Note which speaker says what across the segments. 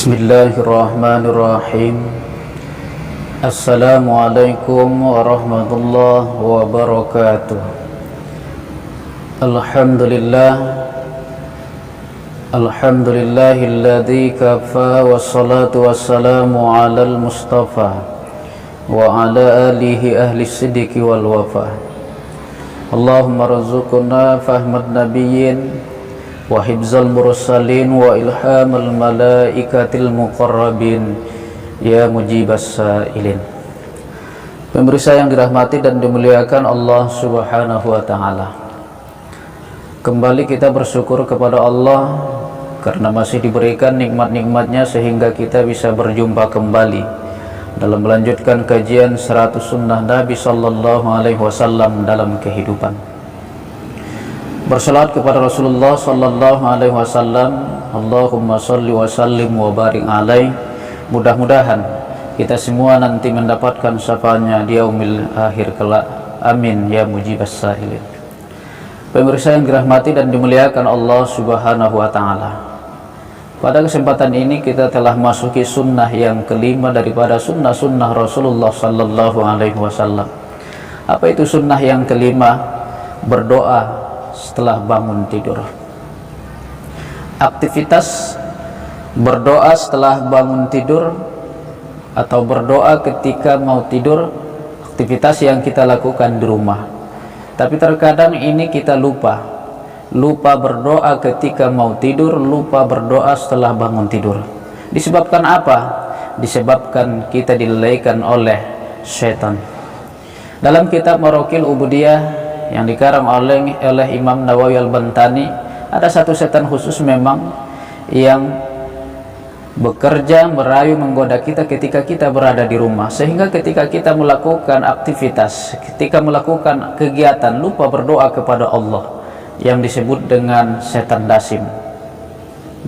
Speaker 1: Bismillahirrahmanirrahim. Assalamualaikum warahmatullahi wabarakatuh. Alhamdulillahilladzi kafa wassalatu wassalamu alal mustafa wa ala alihi ahli siddiqi wal wafa. Allahumma razuqna fahmad nabiyyin wa hibzal mursalin wa ilhamal malaikatil muqarrabin ya mujibas sa'ilin. Pemirsa yang dirahmati dan dimuliakan Allah Subhanahu wa taala, kembali kita bersyukur kepada Allah karena masih diberikan nikmat-nikmatnya sehingga kita bisa berjumpa kembali dalam melanjutkan kajian 100 sunnah Nabi sallallahu alaihi wasallam dalam kehidupan. Bersalawat kepada Rasulullah sallallahu alaihi wasallam. Allahumma shalli wa sallim wa barik alaih. Mudah-mudahan kita semua nanti mendapatkan syafaatnya di yaumil akhir kelak. Amin ya mujibas sa'ilin. Pemirsa yang dirahmati dan dimuliakan Allah Subhanahu wa taala, pada kesempatan ini kita telah masuki sunnah yang kelima daripada sunnah-sunnah Rasulullah sallallahu alaihi wasallam. Apa itu sunnah yang kelima? Berdoa setelah bangun tidur. Aktivitas berdoa setelah bangun tidur atau berdoa ketika mau tidur, aktivitas yang kita lakukan di rumah. Tapi terkadang ini kita lupa berdoa ketika mau tidur, lupa berdoa setelah bangun tidur. Disebabkan apa? Disebabkan kita dilalaikan oleh syaitan. Dalam kitab Maraqil Ubudiyah yang dikarang oleh Imam Nawawi Al-Bantani, ada satu setan khusus memang yang bekerja merayu menggoda kita ketika kita berada di rumah, sehingga ketika kita melakukan aktivitas, ketika melakukan kegiatan, lupa berdoa kepada Allah yang disebut dengan setan dasim.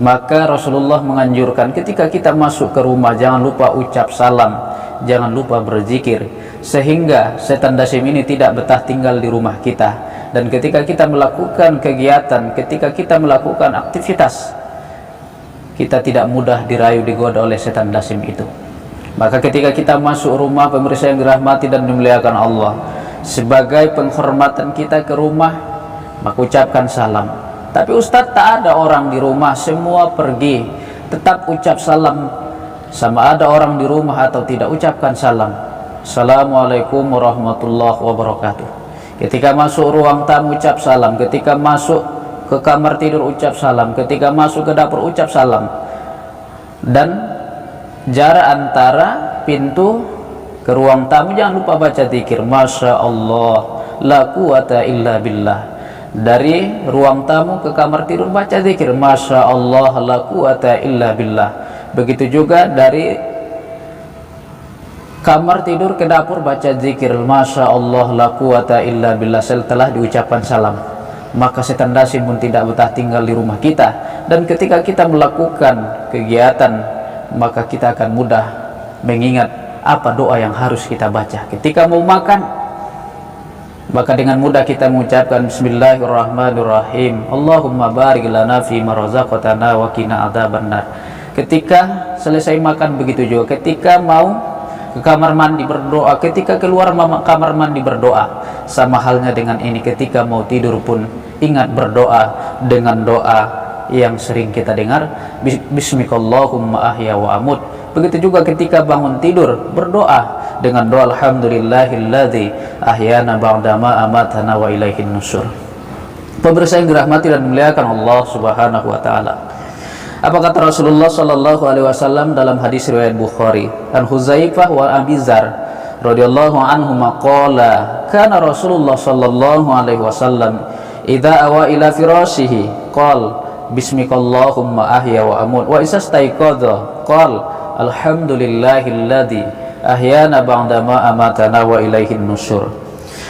Speaker 1: Maka Rasulullah menganjurkan ketika kita masuk ke rumah jangan lupa ucap salam, jangan lupa berzikir, sehingga setan dasim ini tidak betah tinggal di rumah kita. Dan ketika kita melakukan kegiatan, ketika kita melakukan aktivitas, kita tidak mudah dirayu digoda oleh setan dasim itu. Maka ketika kita masuk rumah, pemirsa yang dirahmati dan dimuliakan Allah, sebagai penghormatan kita ke rumah, maka ucapkan salam. Tapi Ustadz, tak ada orang di rumah, semua pergi, tetap ucap salam. Sama ada orang di rumah atau tidak, ucapkan salam. Assalamualaikum warahmatullahi wabarakatuh. Ketika masuk ruang tamu ucap salam, ketika masuk ke kamar tidur ucap salam, ketika masuk ke dapur ucap salam. Dan jarak antara pintu ke ruang tamu jangan lupa baca zikir. Masya Allah, la quwata illa billah. Dari ruang tamu ke kamar tidur baca zikir. Masya Allah, la quwata illa billah. Begitu juga dari kamar tidur ke dapur baca zikir. Masya Allah, la quwata illa billah. Setelah diucapkan salam, maka setan dasim pun tidak betah tinggal di rumah kita. Dan ketika kita melakukan kegiatan, maka kita akan mudah mengingat apa doa yang harus kita baca. Ketika mau makan, maka dengan mudah kita mengucapkan Bismillahirrahmanirrahim. Allahumma barik lana fi ma razaqtana wa qina adzabannar. Ketika selesai makan begitu juga. Ketika mau ke kamar mandi berdoa, ketika keluar kamar mandi berdoa. Sama halnya dengan ini, ketika mau tidur pun ingat berdoa dengan doa yang sering kita dengar, Bismikallahumma ahya wa amut. Begitu juga ketika bangun tidur berdoa dengan doa Alhamdulillahilladzi ahyana ba'dama amatana wa ilaihin nusyur. Pemirsa yang dirahmati dan dimuliakan Allah Subhanahu wa taala, apa kata Rasulullah sallallahu alaihi wasallam dalam hadis riwayat Bukhari, an Huzaifah wa Abi Dzar radhiyallahu anhuma qala kana Rasulullah sallallahu alaihi wasallam idza awa ila firashihi qala bismikallahumma ahya wa amut wa isastaiqadha qala alhamdulillahilladzi ahyana ba'dama amatana wa ilaihin nusyur.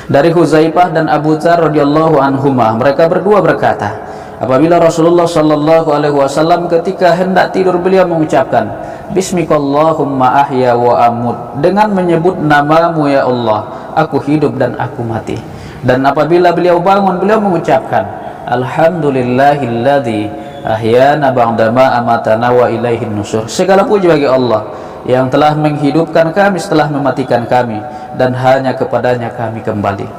Speaker 1: Dari Huzaifah dan Abu Dzar radhiyallahu anhuma, mereka berdua berkata, apabila Rasulullah sallallahu alaihi wasallam ketika hendak tidur, beliau mengucapkan Bismikallahumma ahya wa amut, dengan menyebut namamu ya Allah, aku hidup dan aku mati. Dan apabila beliau bangun, beliau mengucapkan Alhamdulillahilladzi ahyana ba'dama amatana wa ilaihin nusur. Segala puji bagi Allah yang telah menghidupkan kami setelah mematikan kami, dan hanya kepadanya kami kembali.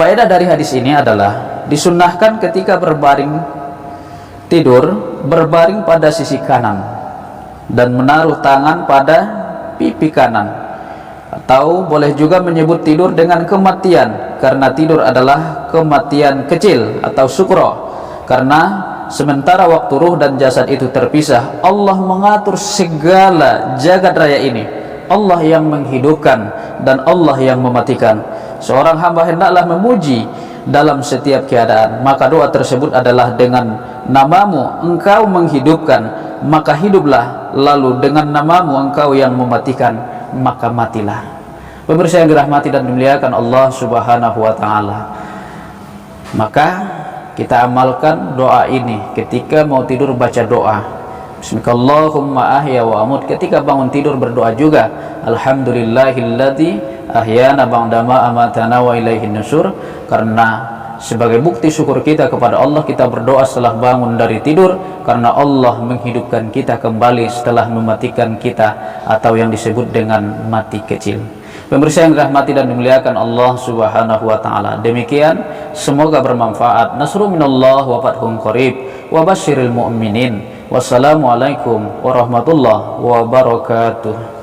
Speaker 1: Faedah dari hadis ini adalah disunnahkan ketika berbaring tidur, berbaring pada sisi kanan dan menaruh tangan pada pipi kanan. Atau boleh juga menyebut tidur dengan kematian, karena tidur adalah kematian kecil atau sukro. Karena sementara waktu ruh dan jasad itu terpisah, Allah mengatur segala jagat raya ini. Allah yang menghidupkan dan Allah yang mematikan. Seorang hamba hendaklah memuji dalam setiap keadaan. Maka doa tersebut adalah, dengan namamu engkau menghidupkan, maka hiduplah. Lalu dengan namamu engkau yang mematikan, maka matilah. Pemirsa yang dirahmati dan dimuliakan Allah Subhanahu wa ta'ala, maka kita amalkan doa ini ketika mau tidur, baca doa Bismillahumma ahya wa amut. Ketika bangun tidur berdoa juga Alhamdulillahilladzi ahyana ba'dama amatana wa ilaihin nusur. Karena sebagai bukti syukur kita kepada Allah, kita berdoa setelah bangun dari tidur, karena Allah menghidupkan kita kembali setelah mematikan kita, atau yang disebut dengan mati kecil. Pemirsa yang dirahmati dan dimuliakan Allah Subhanahu wa ta'ala, demikian, semoga bermanfaat. Nasrun minallah wa fathun qarib wa basyiril mu'minin. Wassalamualaikum warahmatullahi wabarakatuh.